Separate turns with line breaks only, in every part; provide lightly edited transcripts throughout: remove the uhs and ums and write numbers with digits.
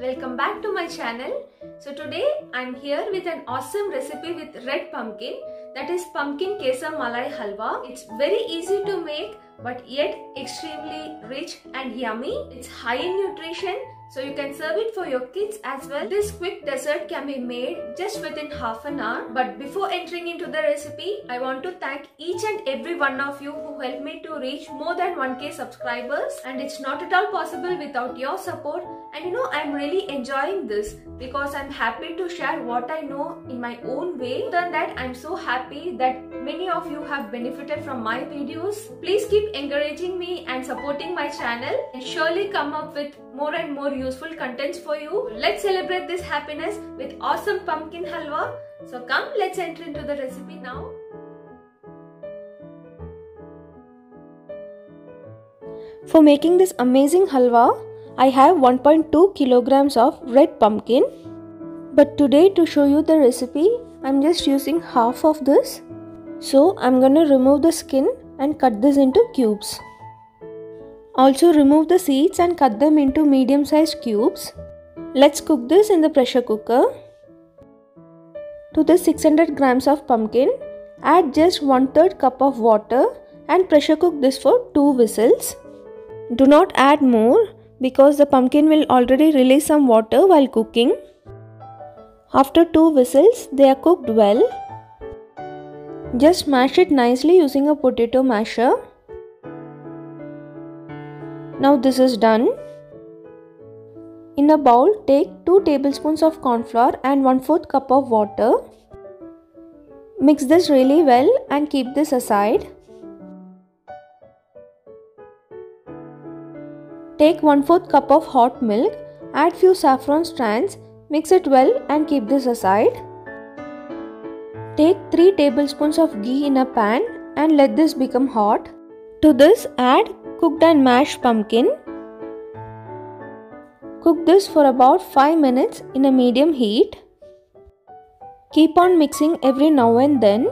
welcome back to my channel. So today I'm here with an awesome recipe with red pumpkin, that is pumpkin kesar malai halwa. It's very easy to make but yet extremely rich and yummy. It's high in nutrition, so you can serve it for your kids as well. This quick dessert can be made just within half an hour. But before entering into the recipe, I want to thank each and every one of you who helped me to reach more than 1K subscribers, and it's not at all possible without your support. And you know, I'm really enjoying this because I'm happy to share what I know in my own way. Other than that, I'm so happy that many of you have benefited from my videos. Please keep encouraging me and supporting my channel, and surely come up with more and more useful contents for you. Let's celebrate this happiness with awesome pumpkin halwa. So come, let's enter into the recipe now.
For making this amazing halwa, I have 1.2 kilograms of red pumpkin. But today, to show you the recipe, I'm just using half of this. So I'm gonna remove the skin and cut this into cubes. Also remove the seeds and cut them into medium-sized cubes. Let's cook this in the pressure cooker. To this 600 grams of pumpkin, add just 1/3 cup of water and pressure cook this for 2 whistles. Do not add more because the pumpkin will already release some water while cooking. After 2 whistles, they are cooked well. Just mash it nicely using a potato masher. Now this is done. In a bowl, take 2 tablespoons of corn flour and 1/4 cup of water. Mix this really well and keep this aside. Take 1/4 cup of hot milk, add few saffron strands, mix it well and keep this aside. Take 3 tablespoons of ghee in a pan and let this become hot. To this, add cooked and mashed pumpkin. Cook this for about 5 minutes in a medium heat. Keep on mixing every now and then.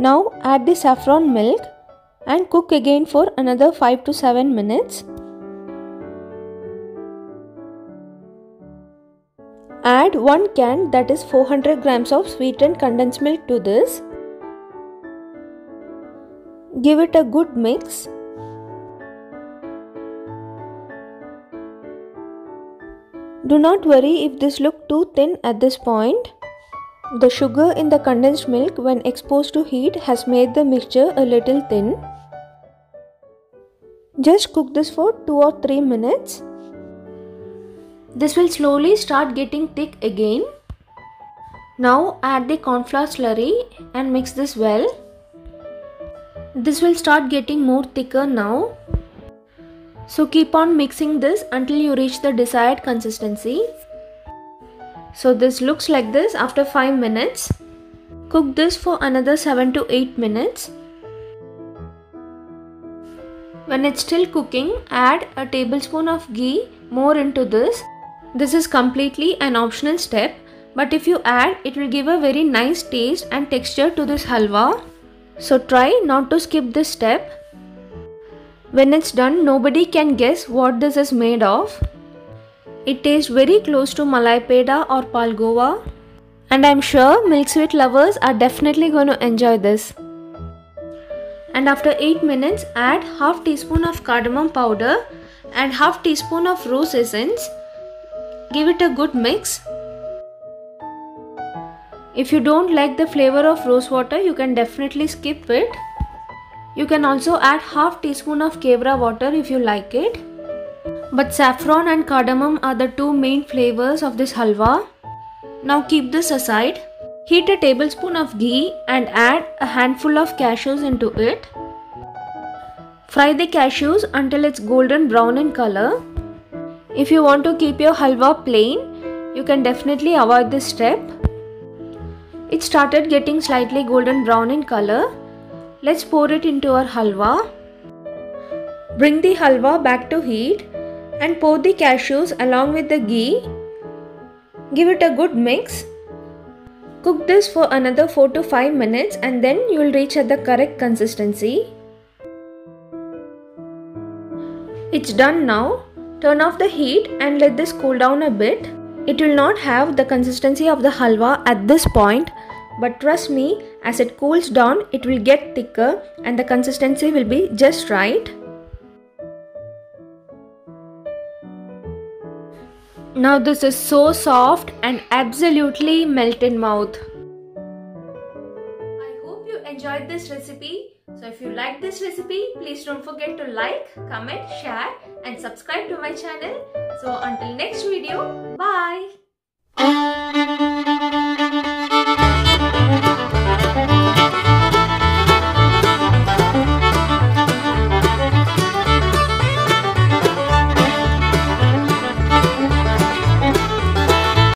Now add the saffron milk and cook again for another 5 to 7 minutes. Add 1 can, that is 400 grams of sweetened condensed milk to this. Give it a good mix. Do not worry if this looks too thin at this point. The sugar in the condensed milk when exposed to heat has made the mixture a little thin. Just cook this for 2 or 3 minutes. This will slowly start getting thick again. Now add the corn flour slurry and mix this well. This will start getting more thicker now. So keep on mixing this until you reach the desired consistency. So this looks like this after 5 minutes. Cook this for another 7 to 8 minutes. When it's still cooking, add a tablespoon of ghee more into this. This is completely an optional step, but if you add, it will give a very nice taste and texture to this halwa. So try not to skip this step. When it's done, nobody can guess what this is made of. It tastes very close to malai peda or palgova, and I'm sure milk sweet lovers are definitely going to enjoy this. And after 8 minutes, add half teaspoon of cardamom powder and half teaspoon of rose essence. Give it a good mix. If you don't like the flavor of rose water, you can definitely skip it. You can also add half teaspoon of kevra water if you like it. But saffron and cardamom are the 2 main flavors of this halwa. Now keep this aside. Heat a tablespoon of ghee and add a handful of cashews into it. Fry the cashews until it's golden brown in color. If you want to keep your halwa plain, you can definitely avoid this step. It started getting slightly golden brown in color. Let's pour it into our halwa. Bring the halwa back to heat and pour the cashews along with the ghee. Give it a good mix. Cook this for another 4 to 5 minutes and then you will reach at the correct consistency. It's done now. Turn off the heat and let this cool down a bit. It will not have the consistency of the halwa at this point, but trust me, as it cools down, it will get thicker and the consistency will be just right. Now this is so soft and absolutely melt in mouth.
I hope you enjoyed this recipe. So if you like this recipe, please don't forget to like, comment, share and subscribe to my channel. So until next video, bye.